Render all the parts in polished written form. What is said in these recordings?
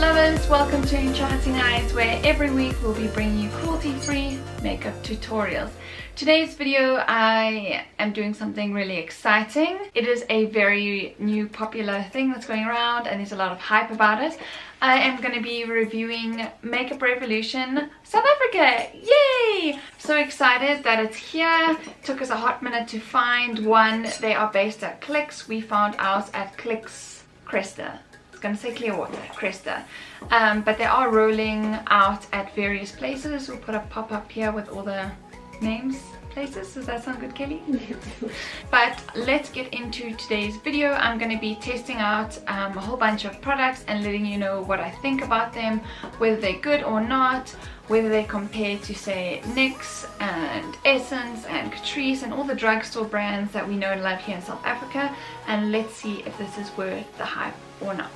lovers, welcome to Enchanting Eyes, where every week we'll be bringing you cruelty-free makeup tutorials. Today's video I am doing something really exciting. It is a very new popular thing that's going around and there's a lot of hype about it. I am going to be reviewing Makeup Revolution South Africa. Yay! So excited that it's here. Took us a hot minute to find one. They are based at Clicks. We found ours at Clicks Cresta. Going to say Clearwater, Cresta, but they are rolling out at various places. We'll put a pop-up here with all the names, places. Does that sound good, Kelly? But let's get into today's video. I'm going to be testing out a whole bunch of products and letting you know what I think about them, whether they're good or not, whether they compare to say NYX and Essence and Catrice and all the drugstore brands that we know and love here in South Africa, and let's see if this is worth the hype or not.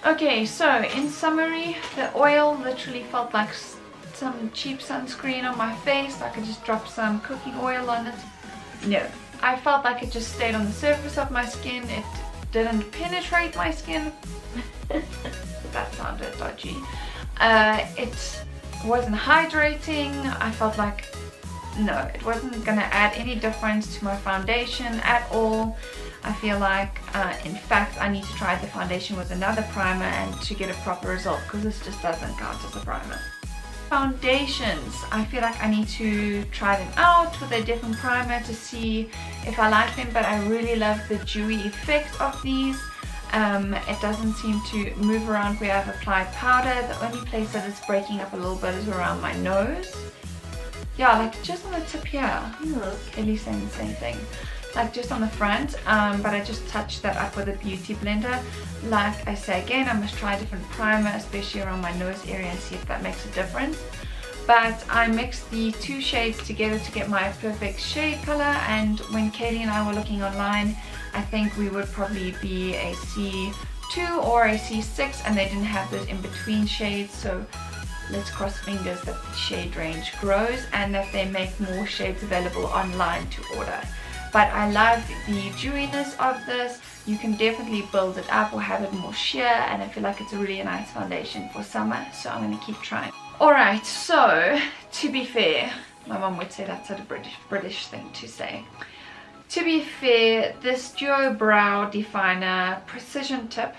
Okay, so in summary, the oil literally felt like some cheap sunscreen on my face. I could just drop some cooking oil on it. No, I felt like it just stayed on the surface of my skin. It didn't penetrate my skin. That sounded dodgy. It wasn't hydrating. I felt like no, it wasn't gonna add any difference to my foundation at all. I feel like in fact I need to try the foundation with another primer and to get a proper result, because this just doesn't count as a primer. Foundations, I feel like I need to try them out with a different primer to see if I like them, but I really love the dewy effect of these. It doesn't seem to move around where I've applied powder. The only place that it's breaking up a little bit is around my nose. Yeah, like just on the tip here. Kelly's saying the same thing. Like just on the front, but I just touched that up with a beauty blender. Like I say again, I must try a different primer, especially around my nose area, and see if that makes a difference. But I mixed the two shades together to get my perfect shade color, and when Katie and I were looking online, I think we would probably be a C2 or a C6, and they didn't have those in between shades, so let's cross fingers that the shade range grows and that they make more shades available online to order. But I love the dewiness of this. You can definitely build it up or have it more sheer, and I feel like it's a really nice foundation for summer, so I'm going to keep trying. Alright, so to be fair, my mom would say that's a British thing to say. To be fair, this Duo Brow Definer Precision Tip,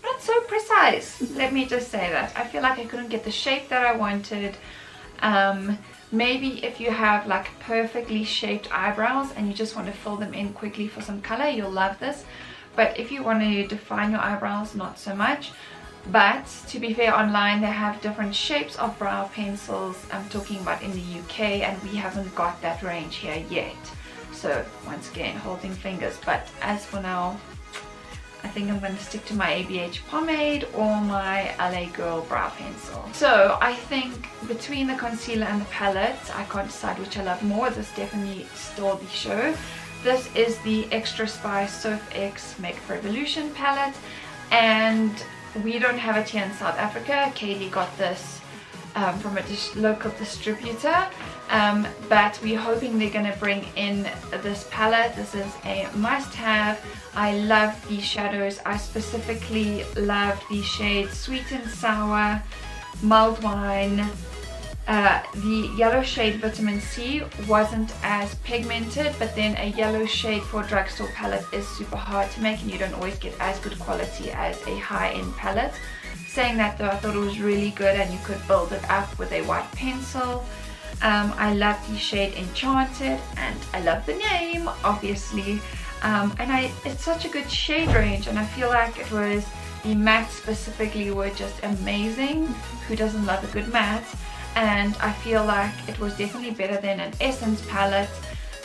not so precise. Let me just say that. I feel like I couldn't get the shape that I wanted. Maybe if you have like perfectly shaped eyebrows and you just want to fill them in quickly for some color, you'll love this. But if you want to define your eyebrows, not so much. But to be fair, online they have different shapes of brow pencils. I'm talking about in the UK, and we haven't got that range here yet. So once again, holding fingers. But as for now, I think I'm going to stick to my ABH pomade or my LA Girl brow pencil. So I think between the concealer and the palette, I can't decide which I love more. This definitely stole the show. This is the Extra Spice Soap X Makeup Revolution palette, and we don't have it here in South Africa. Kaylee got this from a local distributor, but we're hoping they're going to bring in this palette. This is a must-have. I love these shadows. I specifically love the shades Sweet and Sour, Mulled Wine. The yellow shade Vitamin C wasn't as pigmented, but then a yellow shade for a drugstore palette is super hard to make, and you don't always get as good quality as a high-end palette. Saying that though, I thought it was really good, and you could build it up with a white pencil. I love the shade Enchanted, and I love the name, obviously. And it's such a good shade range, and I feel like it was the mattes specifically were just amazing. Who doesn't love a good matte? And I feel like it was definitely better than an Essence palette,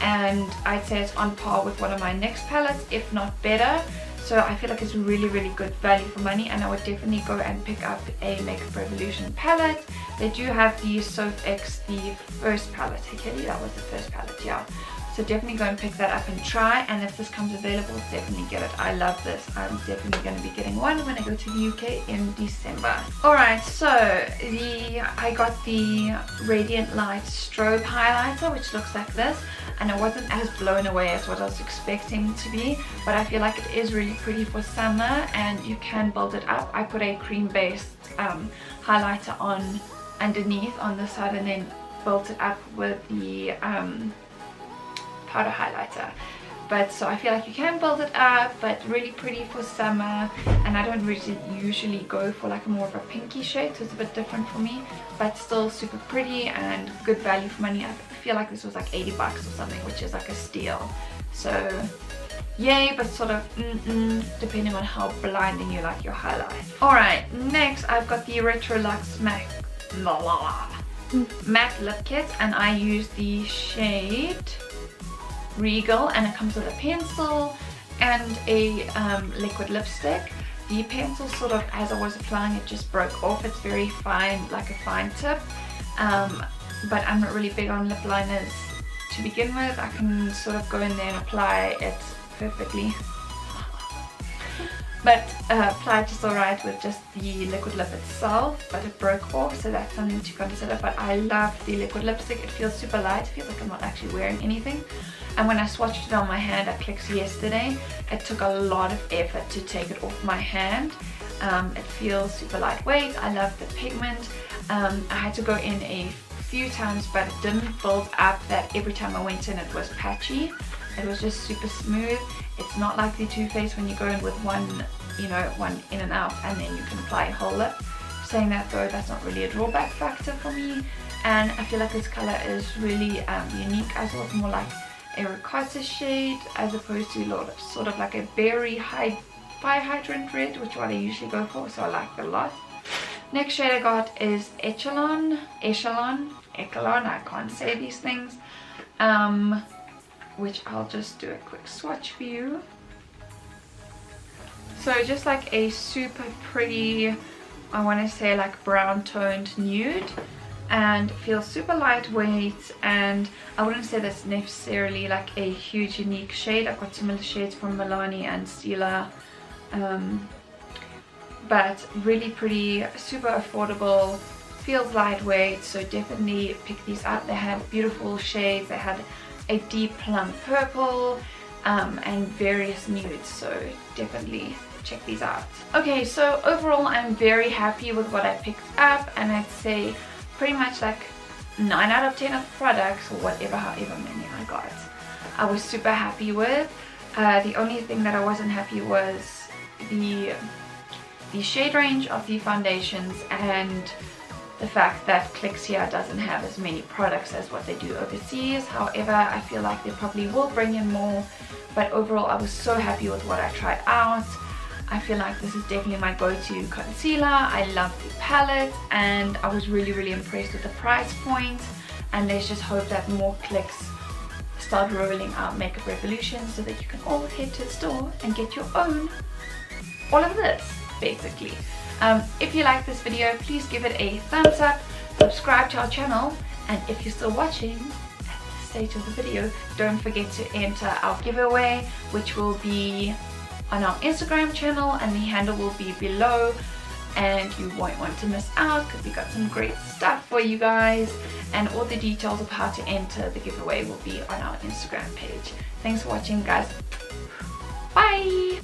and I'd say it's on par with one of my NYX palettes, if not better. So I feel like it's really good value for money, and I would definitely go and pick up a Makeup Revolution palette. They do have the Soap X, the first palette. Hey Kelly, that was the first palette, yeah. So So definitely go and pick that up and try, and if this comes available, definitely get it. I love this. I'm definitely going to be getting one when I go to the UK in December. Alright, so I got the Radiant Light Strobe Highlighter, which looks like this, and it wasn't as blown away as what I was expecting it to be, but I feel like it is really pretty for summer, and you can build it up. I put a cream based highlighter on underneath on the side, and then built it up with the powder highlighter. But so I feel like you can build it up, but really pretty for summer. And I don't really usually go for like more of a pinky shade, so it's a bit different for me, but still super pretty and good value for money. I feel like this was like 80 bucks or something, which is like a steal. So yay, but sort of depending on how blinding you like your highlight. Alright, next I've got the Retrolux matte lip kit, and I use the shade Regal, and it comes with a pencil and a liquid lipstick. The pencil sort of, as I was applying it, just broke off. It's very fine, like a fine tip, but I'm not really big on lip liners to begin with. I can sort of go in there and apply it perfectly, but applied just alright with just the liquid lip itself, but it broke off, so that's something to consider. But I love the liquid lipstick. It feels super light. It feels like I'm not actually wearing anything. And when I swatched it on my hand at Clicks yesterday, it took a lot of effort to take it off my hand. It feels super lightweight. I love the pigment. I had to go in a few times, but it didn't build up that every time I went in it was patchy. It was just super smooth. It's not like the Too Faced when you go in with one, you know, one in and out, and then you can apply a whole lip. Saying that though, that's not really a drawback factor for me, and I feel like this color is really unique. I saw it more like a ricotta shade as opposed to sort of like a berry high fire hydrant red, which is what I usually go for, so I like it a lot. Next shade I got is Echelon, I can't say these things, which I'll just do a quick swatch for you. So just like a super pretty, I want to say like brown toned nude, and feels super lightweight, and I wouldn't say that's necessarily like a huge unique shade. I've got similar shades from Milani and Stila, but really pretty, super affordable, feels lightweight, so definitely pick these up. They had beautiful shades. They had a deep plum purple and various nudes, so definitely check these out. Okay, so overall I'm very happy with what I picked up, and I'd say pretty much like 9 out of 10 of the products, or whatever, however many I got, I was super happy with. The only thing that I wasn't happy was the shade range of the foundations, and the fact that Clicks here doesn't have as many products as what they do overseas. However, I feel like they probably will bring in more, but overall I was so happy with what I tried out. I feel like this is definitely my go-to concealer. I love the palette, and I was really impressed with the price point, and let's just hope that more Clicks start rolling out Makeup Revolution so that you can all head to the store and get your own, all of this basically. If you like this video, please give it a thumbs up, subscribe to our channel, and if you're still watching at this stage of the video, don't forget to enter our giveaway, which will be on our Instagram channel, and the handle will be below, and you won't want to miss out because we got some great stuff for you guys, and all the details of how to enter the giveaway will be on our Instagram page. Thanks for watching, guys. Bye!